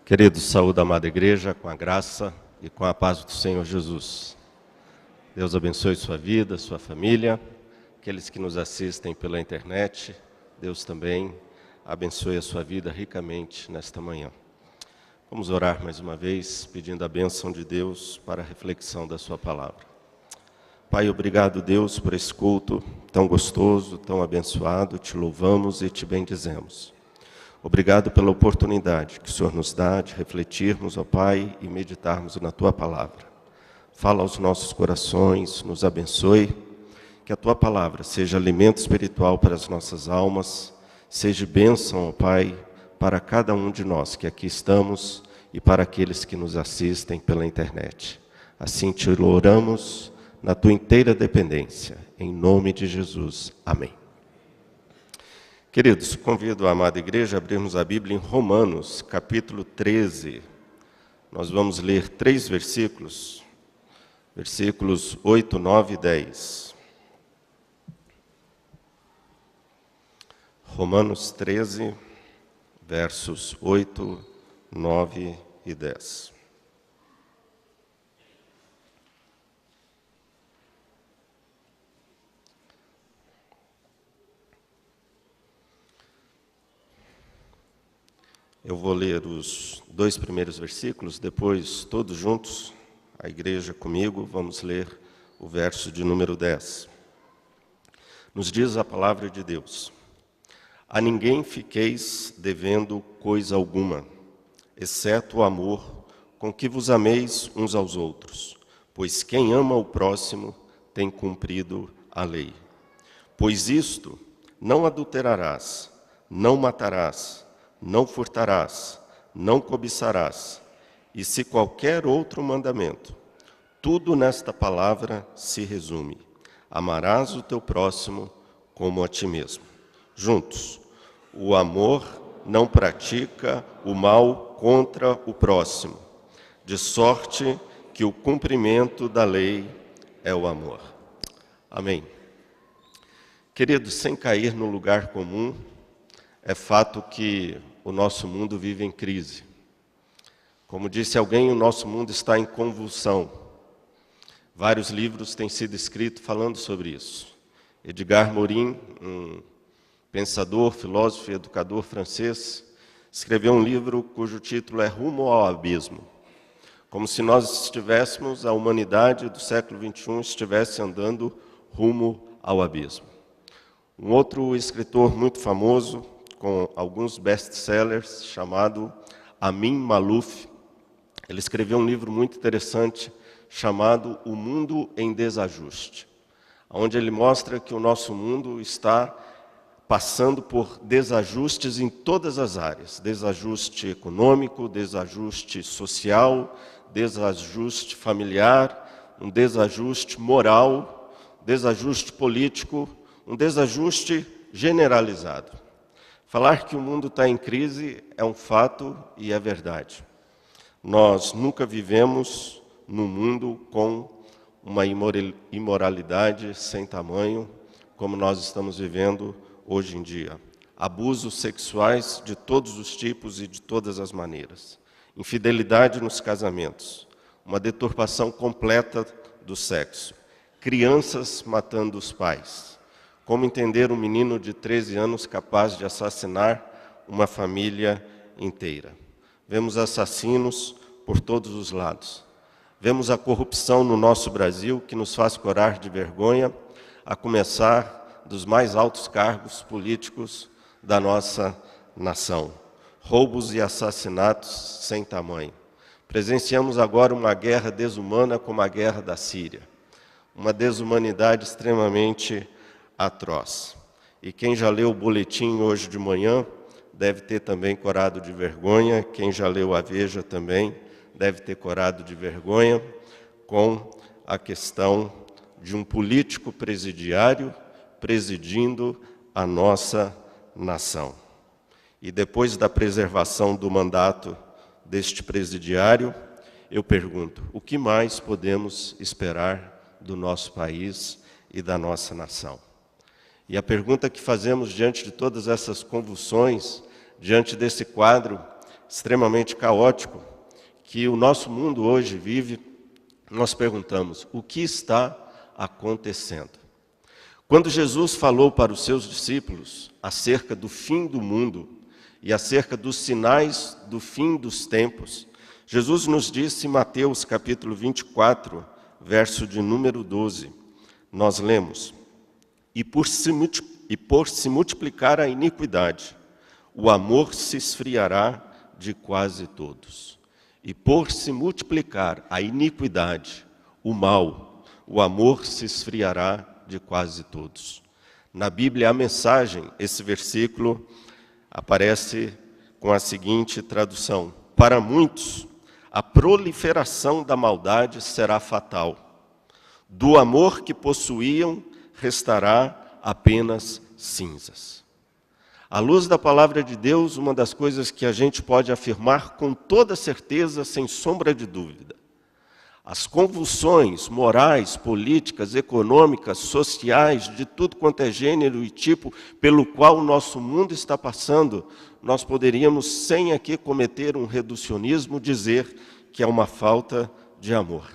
Queridos, saúde a amada igreja, com a graça e com a paz do Senhor Jesus. Deus abençoe sua vida, sua família, aqueles que nos assistem pela internet, Deus também abençoe a sua vida ricamente nesta manhã. Vamos orar mais uma vez, pedindo a bênção de Deus para a reflexão da sua palavra. Pai, obrigado, Deus, por esse culto tão gostoso, tão abençoado, te louvamos e te bendizemos. Obrigado pela oportunidade que o Senhor nos dá de refletirmos, ó Pai, e meditarmos na Tua Palavra. Fala aos nossos corações, nos abençoe, que a Tua Palavra seja alimento espiritual para as nossas almas, seja bênção, ó Pai, para cada um de nós que aqui estamos e para aqueles que nos assistem pela internet. Assim te oramos na Tua inteira dependência, em nome de Jesus. Amém. Queridos, convido a amada igreja a abrirmos a Bíblia em Romanos, capítulo 13. Nós vamos ler 3 versículos, versículos 8, 9 e 10. Romanos 13, versos 8, 9 e 10. Eu vou ler os 2 primeiros versículos, depois todos juntos, a igreja comigo, vamos ler o verso de número 10. Nos diz a palavra de Deus: a ninguém fiqueis devendo coisa alguma, exceto o amor com que vos ameis uns aos outros, pois quem ama o próximo tem cumprido a lei. Pois isto: não adulterarás, não matarás, não furtarás, não cobiçarás, e se qualquer outro mandamento. Tudo nesta palavra se resume: amarás o teu próximo como a ti mesmo. Juntos: o amor não pratica o mal contra o próximo, de sorte que o cumprimento da lei é o amor. Amém. Queridos, sem cair no lugar comum, é fato que o nosso mundo vive em crise. Como disse alguém, o nosso mundo está em convulsão. Vários livros têm sido escritos falando sobre isso. Edgar Morin, um pensador, filósofo e educador francês, escreveu um livro cujo título é Rumo ao Abismo. Como se nós estivéssemos, a humanidade do século XXI estivesse andando rumo ao abismo. Um outro escritor muito famoso, com alguns best-sellers, chamado Amin Maalouf, ele escreveu um livro muito interessante chamado O Mundo em Desajuste, onde ele mostra que o nosso mundo está passando por desajustes em todas as áreas: desajuste econômico, desajuste social, desajuste familiar, um desajuste moral, desajuste político, um desajuste generalizado. Falar que o mundo está em crise é um fato e é verdade. Nós nunca vivemos num mundo com uma imoralidade sem tamanho como nós estamos vivendo hoje em dia. Abusos sexuais de todos os tipos e de todas as maneiras. Infidelidade nos casamentos. Uma deturpação completa do sexo. Crianças matando os pais. Como entender um menino de 13 anos capaz de assassinar uma família inteira? Vemos assassinos por todos os lados. Vemos a corrupção no nosso Brasil, que nos faz corar de vergonha, a começar dos mais altos cargos políticos da nossa nação. Roubos e assassinatos sem tamanho. Presenciamos agora uma guerra desumana como a guerra da Síria. Uma desumanidade extremamente atroz. E quem já leu o boletim hoje de manhã deve ter também corado de vergonha. Quem já leu a Veja também deve ter corado de vergonha com a questão de um político presidiário presidindo a nossa nação. E depois da preservação do mandato deste presidiário, eu pergunto: o que mais podemos esperar do nosso país e da nossa nação? E a pergunta que fazemos diante de todas essas convulsões, diante desse quadro, extremamente caótico que o nosso mundo hoje vive, nós perguntamos: o que está acontecendo? Quando Jesus falou para os seus discípulos acerca do fim do mundo e acerca dos sinais do fim dos tempos, Jesus nos disse em Mateus capítulo 24, verso de número 12, nós lemos: E por se multiplicar a iniquidade, o amor se esfriará de quase todos. E por se multiplicar a iniquidade, o mal, o amor se esfriará de quase todos. Na Bíblia, a mensagem, esse versículo aparece com a seguinte tradução: para muitos, a proliferação da maldade será fatal. Do amor que possuíam, restará apenas cinzas. À luz da palavra de Deus, uma das coisas que a gente pode afirmar com toda certeza, sem sombra de dúvida: as convulsões morais, políticas, econômicas, sociais, de tudo quanto é gênero e tipo, pelo qual o nosso mundo está passando, nós poderíamos, sem aqui cometer um reducionismo, dizer que é uma falta de amor.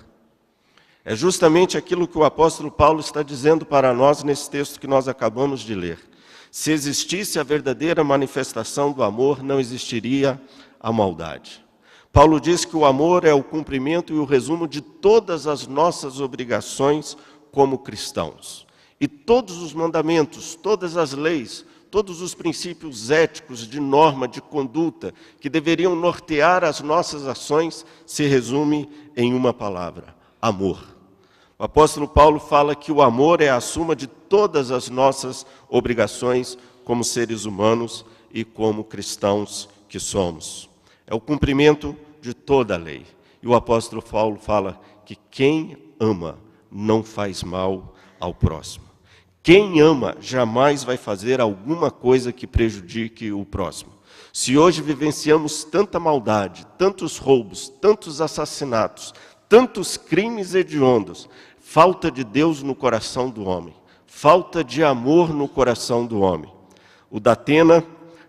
É justamente aquilo que o apóstolo Paulo está dizendo para nós nesse texto que nós acabamos de ler. Se existisse a verdadeira manifestação do amor, não existiria a maldade. Paulo diz que o amor é o cumprimento e o resumo de todas as nossas obrigações como cristãos. E todos os mandamentos, todas as leis, todos os princípios éticos, de norma, de conduta, que deveriam nortear as nossas ações, se resume em uma palavra: amor. O apóstolo Paulo fala que o amor é a suma de todas as nossas obrigações como seres humanos e como cristãos que somos. É o cumprimento de toda a lei. E o apóstolo Paulo fala que quem ama não faz mal ao próximo. Quem ama jamais vai fazer alguma coisa que prejudique o próximo. Se hoje vivenciamos tanta maldade, tantos roubos, tantos assassinatos, tantos crimes hediondos, falta de Deus no coração do homem, falta de amor no coração do homem. O Datena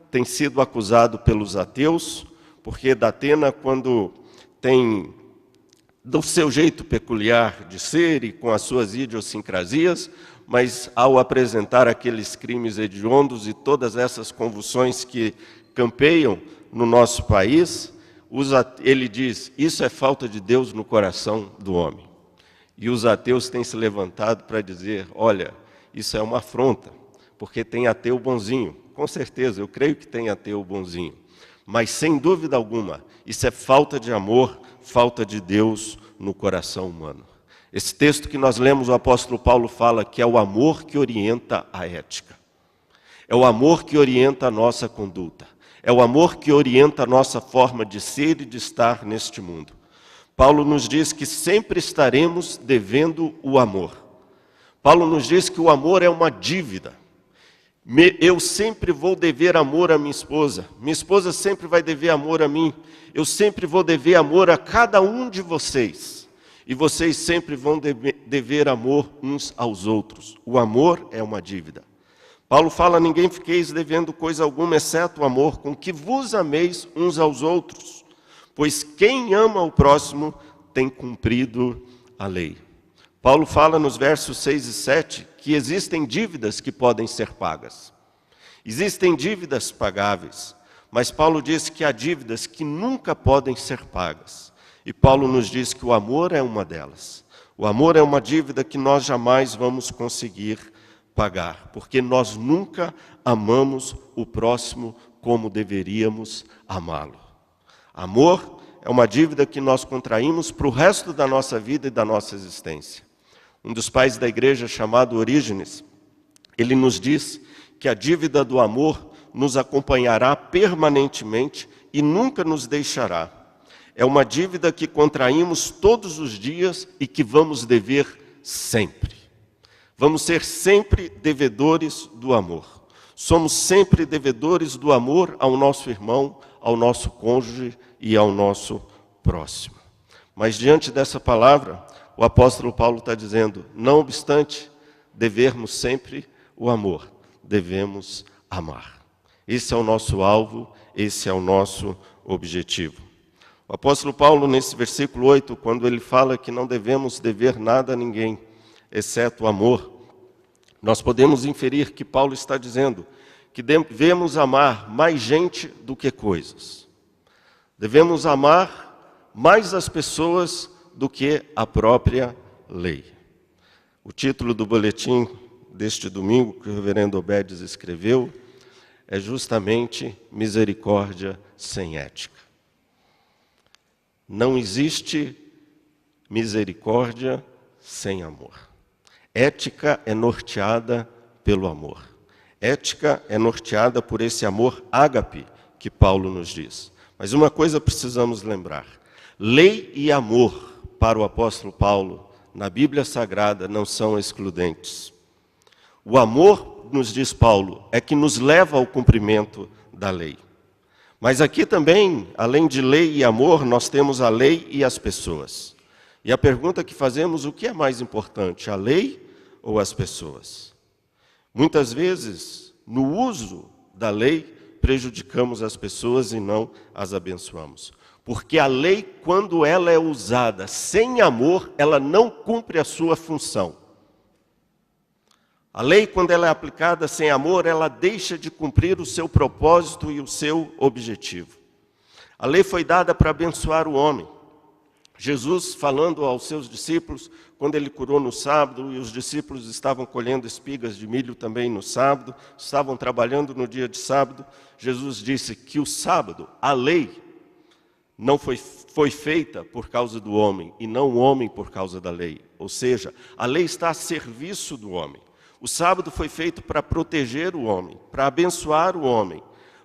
tem sido acusado pelos ateus, porque Datena, quando tem do seu jeito peculiar de ser e com as suas idiosincrasias, mas ao apresentar aqueles crimes hediondos e todas essas convulsões que campeiam no nosso país, ele diz: isso é falta de Deus no coração do homem. E os ateus têm se levantado para dizer: olha, isso é uma afronta, porque tem ateu bonzinho. Com certeza, eu creio que tem ateu bonzinho. Mas, sem dúvida alguma, isso é falta de amor, falta de Deus no coração humano. Esse texto que nós lemos, o apóstolo Paulo fala que é o amor que orienta a ética. É o amor que orienta a nossa conduta. É o amor que orienta a nossa forma de ser e de estar neste mundo. Paulo nos diz que sempre estaremos devendo o amor. Paulo nos diz que o amor é uma dívida. Eu sempre vou dever amor à minha esposa sempre vai dever amor a mim, eu sempre vou dever amor a cada um de vocês, e vocês sempre vão dever amor uns aos outros. O amor é uma dívida. Paulo fala: ninguém fiqueis devendo coisa alguma, exceto o amor, com que vos ameis uns aos outros, pois quem ama o próximo tem cumprido a lei. Paulo fala nos versos 6 e 7 que existem dívidas que podem ser pagas. Existem dívidas pagáveis, mas Paulo diz que há dívidas que nunca podem ser pagas. E Paulo nos diz que o amor é uma delas. O amor é uma dívida que nós jamais vamos conseguir pagar, porque nós nunca amamos o próximo como deveríamos amá-lo. Amor é uma dívida que nós contraímos para o resto da nossa vida e da nossa existência. Um dos pais da igreja, chamado Orígenes, ele nos diz que a dívida do amor nos acompanhará permanentemente e nunca nos deixará. É uma dívida que contraímos todos os dias e que vamos dever sempre. Vamos ser sempre devedores do amor. Somos sempre devedores do amor ao nosso irmão, ao nosso cônjuge e ao nosso próximo. Mas diante dessa palavra, o apóstolo Paulo está dizendo: não obstante devermos sempre o amor, devemos amar. Esse é o nosso alvo, esse é o nosso objetivo. O apóstolo Paulo, nesse versículo 8, quando ele fala que não devemos dever nada a ninguém, exceto o amor, nós podemos inferir que Paulo está dizendo que devemos amar mais gente do que coisas. Devemos amar mais as pessoas do que a própria lei. O título do boletim deste domingo, que o reverendo Obedes escreveu, é justamente Misericórdia sem ética. Não existe misericórdia sem amor. Ética é norteada pelo amor. Ética é norteada por esse amor ágape que Paulo nos diz. Mas uma coisa precisamos lembrar. Lei e amor, para o apóstolo Paulo, na Bíblia Sagrada, não são excludentes. O amor, nos diz Paulo, é que nos leva ao cumprimento da lei. Mas aqui também, além de lei e amor, nós temos a lei e as pessoas. E a pergunta que fazemos, o que é mais importante, a lei ou as pessoas? Muitas vezes, no uso da lei, prejudicamos as pessoas e não as abençoamos. Porque a lei, quando ela é usada sem amor, ela não cumpre a sua função. A lei, quando ela é aplicada sem amor, ela deixa de cumprir o seu propósito e o seu objetivo. A lei foi dada para abençoar o homem. Jesus, falando aos seus discípulos, quando ele curou no sábado, e os discípulos estavam colhendo espigas de milho também no sábado, estavam trabalhando no dia de sábado, Jesus disse que o sábado, a lei, não foi feita por causa do homem, e não o homem por causa da lei. Ou seja, a lei está a serviço do homem. O sábado foi feito para proteger o homem, para abençoar o homem,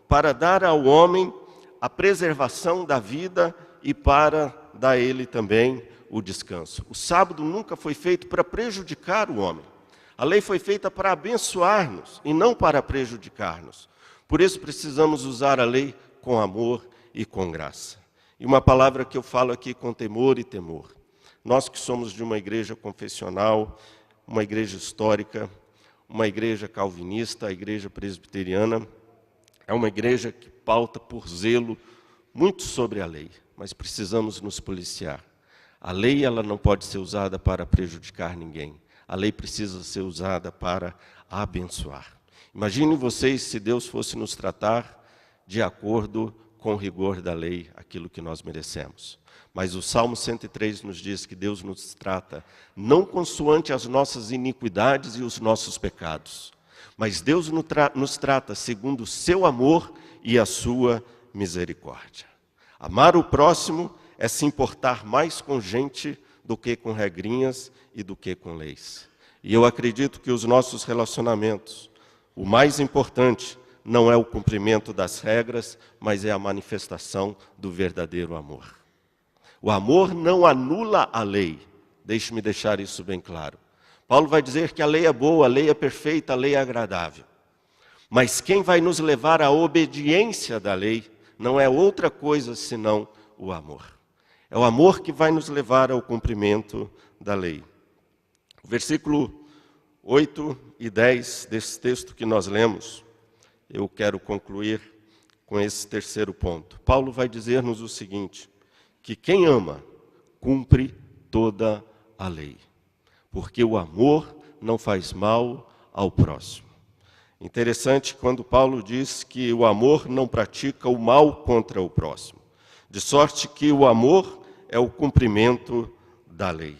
para dar ao homem a preservação da vida e para dar a ele também o descanso. O sábado nunca foi feito para prejudicar o homem. A lei foi feita para abençoar-nos e não para prejudicar-nos. Por isso precisamos usar a lei com amor e com graça. E uma palavra que eu falo aqui com temor e temor. Nós que somos de uma igreja confessional, uma igreja histórica, uma igreja calvinista, a igreja presbiteriana, é uma igreja que pauta por zelo muito sobre a lei, mas precisamos nos policiar. A lei ela não pode ser usada para prejudicar ninguém. A lei precisa ser usada para abençoar. Imagine vocês se Deus fosse nos tratar de acordo com o rigor da lei, aquilo que nós merecemos. Mas o Salmo 103 nos diz que Deus nos trata não consoante as nossas iniquidades e os nossos pecados, mas Deus nos trata segundo o seu amor e a sua misericórdia. Amar o próximo é se importar mais com gente do que com regrinhas e do que com leis. E eu acredito que os nossos relacionamentos, o mais importante não é o cumprimento das regras, mas é a manifestação do verdadeiro amor. O amor não anula a lei. Deixe-me deixar isso bem claro. Paulo vai dizer que a lei é boa, a lei é perfeita, a lei é agradável. Mas quem vai nos levar à obediência da lei não é outra coisa senão o amor. É o amor que vai nos levar ao cumprimento da lei. O versículo 8 e 10 desse texto que nós lemos, eu quero concluir com esse terceiro ponto. Paulo vai dizer-nos o seguinte, que quem ama, cumpre toda a lei, porque o amor não faz mal ao próximo. Interessante quando Paulo diz que o amor não pratica o mal contra o próximo, de sorte que o amor é o cumprimento da lei.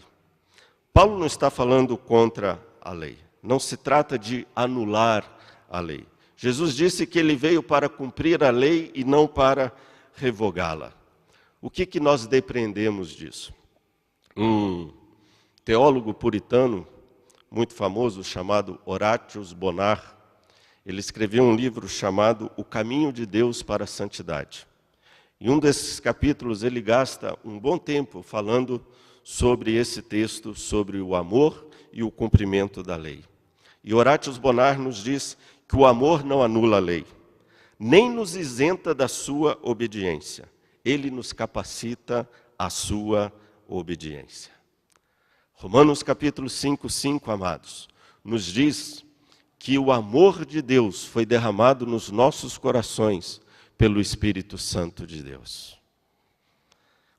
Paulo não está falando contra a lei, não se trata de anular a lei. Jesus disse que ele veio para cumprir a lei e não para revogá-la. O que nós depreendemos disso? Um teólogo puritano muito famoso chamado Horatius Bonar, ele escreveu um livro chamado O Caminho de Deus para a Santidade. Em um desses capítulos ele gasta um bom tempo falando sobre esse texto, sobre o amor e o cumprimento da lei. E Horatius Bonar nos diz que o amor não anula a lei, nem nos isenta da sua obediência. Ele nos capacita à sua obediência. Romanos capítulo 5:5, amados, nos diz que o amor de Deus foi derramado nos nossos corações pelo Espírito Santo de Deus.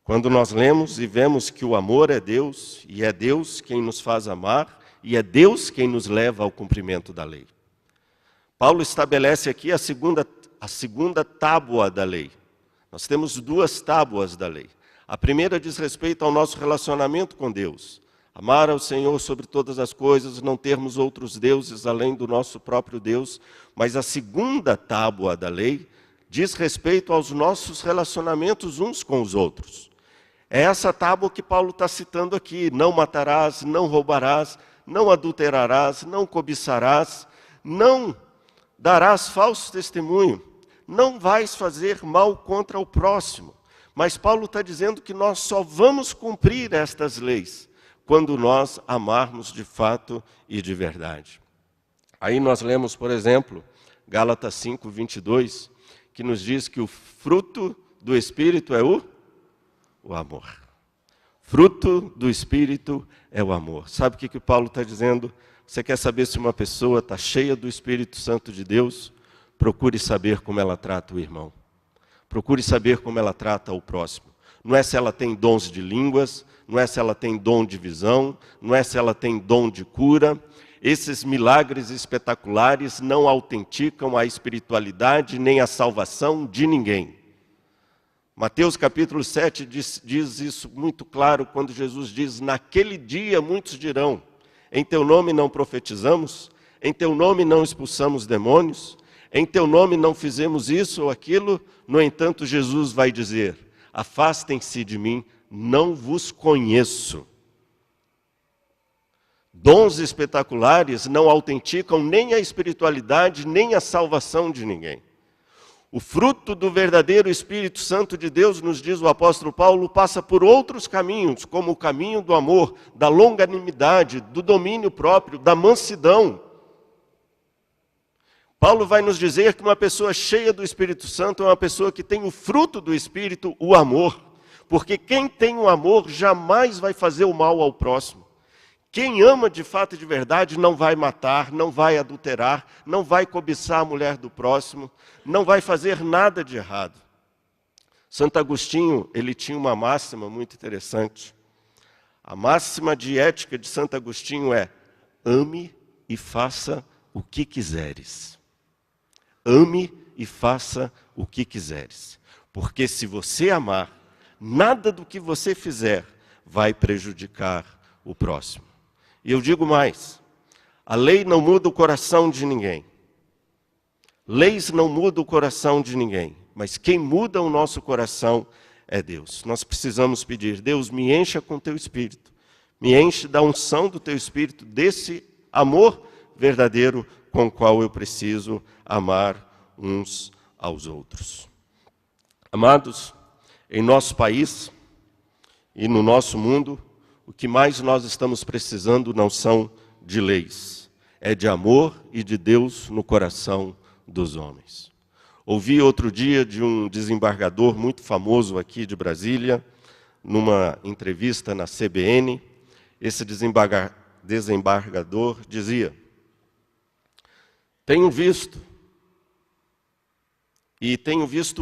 Quando nós lemos e vemos que o amor é Deus, e é Deus quem nos faz amar, e é Deus quem nos leva ao cumprimento da lei. Paulo estabelece aqui a segunda tábua da lei. Nós temos duas tábuas da lei. A primeira diz respeito ao nosso relacionamento com Deus. Amar ao Senhor sobre todas as coisas, não termos outros deuses além do nosso próprio Deus. Mas a segunda tábua da lei diz respeito aos nossos relacionamentos uns com os outros. É essa tábua que Paulo está citando aqui. Não matarás, não roubarás, não adulterarás, não cobiçarás, não darás falso testemunho, não vais fazer mal contra o próximo. Mas Paulo está dizendo que nós só vamos cumprir estas leis quando nós amarmos de fato e de verdade. Aí nós lemos, por exemplo, Gálatas 5, 22, que nos diz que o fruto do Espírito é o amor. Fruto do Espírito é o amor. Sabe o que Paulo está dizendo? Você quer saber se uma pessoa está cheia do Espírito Santo de Deus? Procure saber como ela trata o irmão. Procure saber como ela trata o próximo. Não é se ela tem dons de línguas, não é se ela tem dom de visão, não é se ela tem dom de cura. Esses milagres espetaculares não autenticam a espiritualidade nem a salvação de ninguém. Mateus capítulo 7 diz isso muito claro quando Jesus diz: naquele dia muitos dirão, em teu nome não profetizamos, em teu nome não expulsamos demônios, em teu nome não fizemos isso ou aquilo. No entanto, Jesus vai dizer: afastem-se de mim, não vos conheço. Dons espetaculares não autenticam nem a espiritualidade, nem a salvação de ninguém. O fruto do verdadeiro Espírito Santo de Deus, nos diz o apóstolo Paulo, passa por outros caminhos, como o caminho do amor, da longanimidade, do domínio próprio, da mansidão. Paulo vai nos dizer que uma pessoa cheia do Espírito Santo é uma pessoa que tem o fruto do Espírito, o amor. Porque quem tem o amor jamais vai fazer o mal ao próximo. Quem ama de fato e de verdade não vai matar, não vai adulterar, não vai cobiçar a mulher do próximo, não vai fazer nada de errado. Santo Agostinho, ele tinha uma máxima muito interessante. A máxima de ética de Santo Agostinho é: ame e faça o que quiseres. Ame e faça o que quiseres. Porque se você amar, nada do que você fizer vai prejudicar o próximo. E eu digo mais, a lei não muda o coração de ninguém. Leis não mudam o coração de ninguém. Mas quem muda o nosso coração é Deus. Nós precisamos pedir: Deus, me encha com teu Espírito. Me enche da unção do teu Espírito, desse amor verdadeiro com o qual eu preciso amar uns aos outros. Amados, em nosso país e no nosso mundo, o que mais nós estamos precisando não são de leis, é de amor e de Deus no coração dos homens. Ouvi outro dia de um desembargador muito famoso aqui de Brasília, numa entrevista na CBN, esse desembargador dizia: tenho visto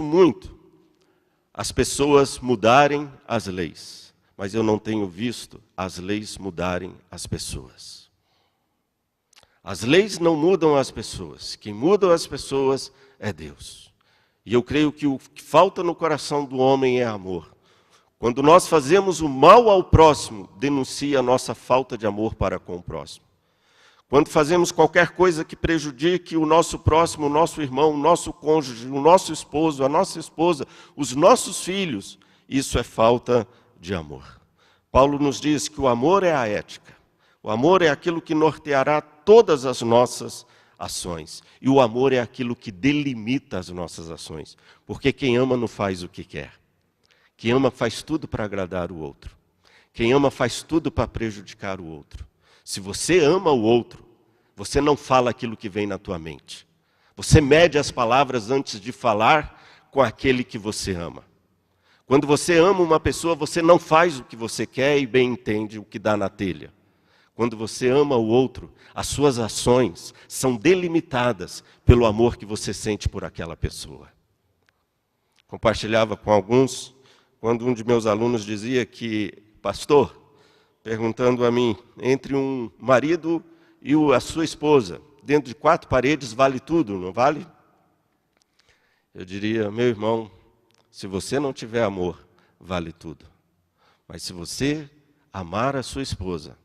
muito as pessoas mudarem as leis, mas eu não tenho visto as leis mudarem as pessoas. As leis não mudam as pessoas, quem muda as pessoas é Deus. E eu creio que o que falta no coração do homem é amor. Quando nós fazemos o mal ao próximo, denuncia a nossa falta de amor para com o próximo. Quando fazemos qualquer coisa que prejudique o nosso próximo, o nosso irmão, o nosso cônjuge, o nosso esposo, a nossa esposa, os nossos filhos, isso é falta de amor. Paulo nos diz que o amor é a ética. O amor é aquilo que norteará todas as nossas ações. E o amor é aquilo que delimita as nossas ações. Porque quem ama não faz o que quer. Quem ama faz tudo para agradar o outro. Quem ama faz tudo para prejudicar o outro. Se você ama o outro, você não fala aquilo que vem na tua mente. Você mede as palavras antes de falar com aquele que você ama. Quando você ama uma pessoa, você não faz o que você quer e bem entende o que dá na telha. Quando você ama o outro, as suas ações são delimitadas pelo amor que você sente por aquela pessoa. compartilhava com alguns, quando um de meus alunos dizia que, pastor, perguntando a mim, entre um marido e a sua esposa, dentro de 4 paredes vale tudo, não vale? Eu diria, meu irmão, se você não tiver amor, vale tudo. Mas se você amar a sua esposa,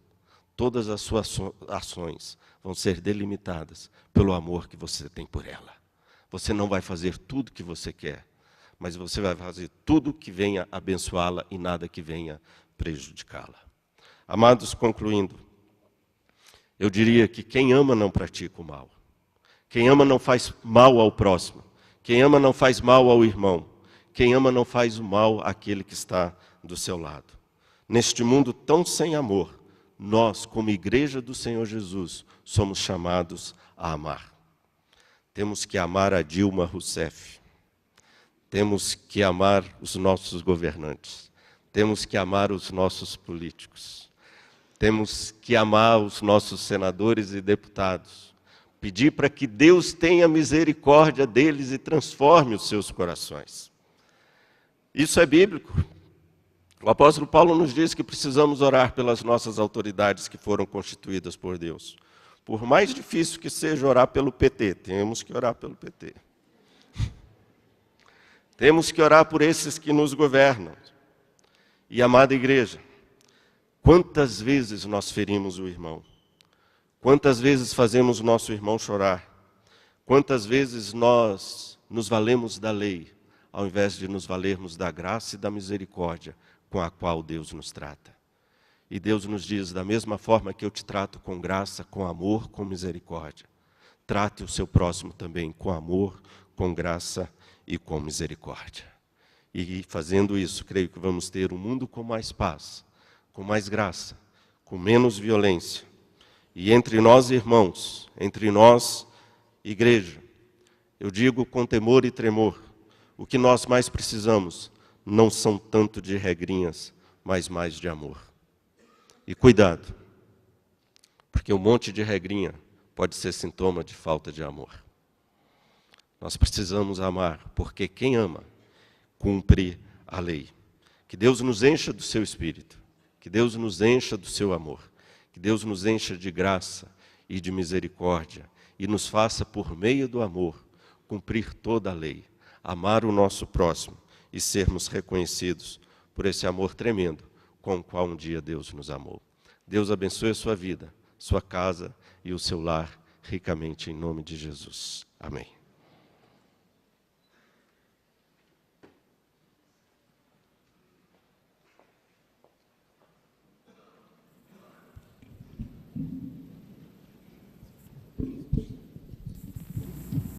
todas as suas ações vão ser delimitadas pelo amor que você tem por ela. Você não vai fazer tudo que você quer, mas você vai fazer tudo que venha abençoá-la e nada que venha prejudicá-la. Amados, concluindo, eu diria que quem ama não pratica o mal. Quem ama não faz mal ao próximo. Quem ama não faz mal ao irmão. Quem ama não faz o mal àquele que está do seu lado. Neste mundo tão sem amor, nós, como igreja do Senhor Jesus, somos chamados a amar. Temos que amar a Dilma Rousseff. Temos que amar os nossos governantes. Temos que amar os nossos políticos. Temos que amar os nossos senadores e deputados. Pedir para que Deus tenha misericórdia deles e transforme os seus corações. Isso é bíblico. O apóstolo Paulo nos diz que precisamos orar pelas nossas autoridades que foram constituídas por Deus. Por mais difícil que seja orar pelo PT, temos que orar pelo PT. Temos que orar por esses que nos governam. E, amada igreja, quantas vezes nós ferimos o irmão? Quantas vezes fazemos o nosso irmão chorar? Quantas vezes nós nos valemos da lei, ao invés de nos valermos da graça e da misericórdia com a qual Deus nos trata? E Deus nos diz, da mesma forma que eu te trato com graça, com amor, com misericórdia, trate o seu próximo também com amor, com graça e com misericórdia. E fazendo isso, creio que vamos ter um mundo com mais paz, com mais graça, com menos violência. E entre nós, irmãos, entre nós, igreja, eu digo com temor e tremor, o que nós mais precisamos não são tanto de regrinhas, mas mais de amor. E cuidado, porque um monte de regrinha pode ser sintoma de falta de amor. Nós precisamos amar, porque quem ama, cumpre a lei. Que Deus nos encha do seu Espírito, que Deus nos encha do seu amor, que Deus nos encha de graça e de misericórdia e nos faça, por meio do amor, cumprir toda a lei, amar o nosso próximo e sermos reconhecidos por esse amor tremendo com o qual um dia Deus nos amou. Deus abençoe a sua vida, sua casa e o seu lar ricamente em nome de Jesus. Amém.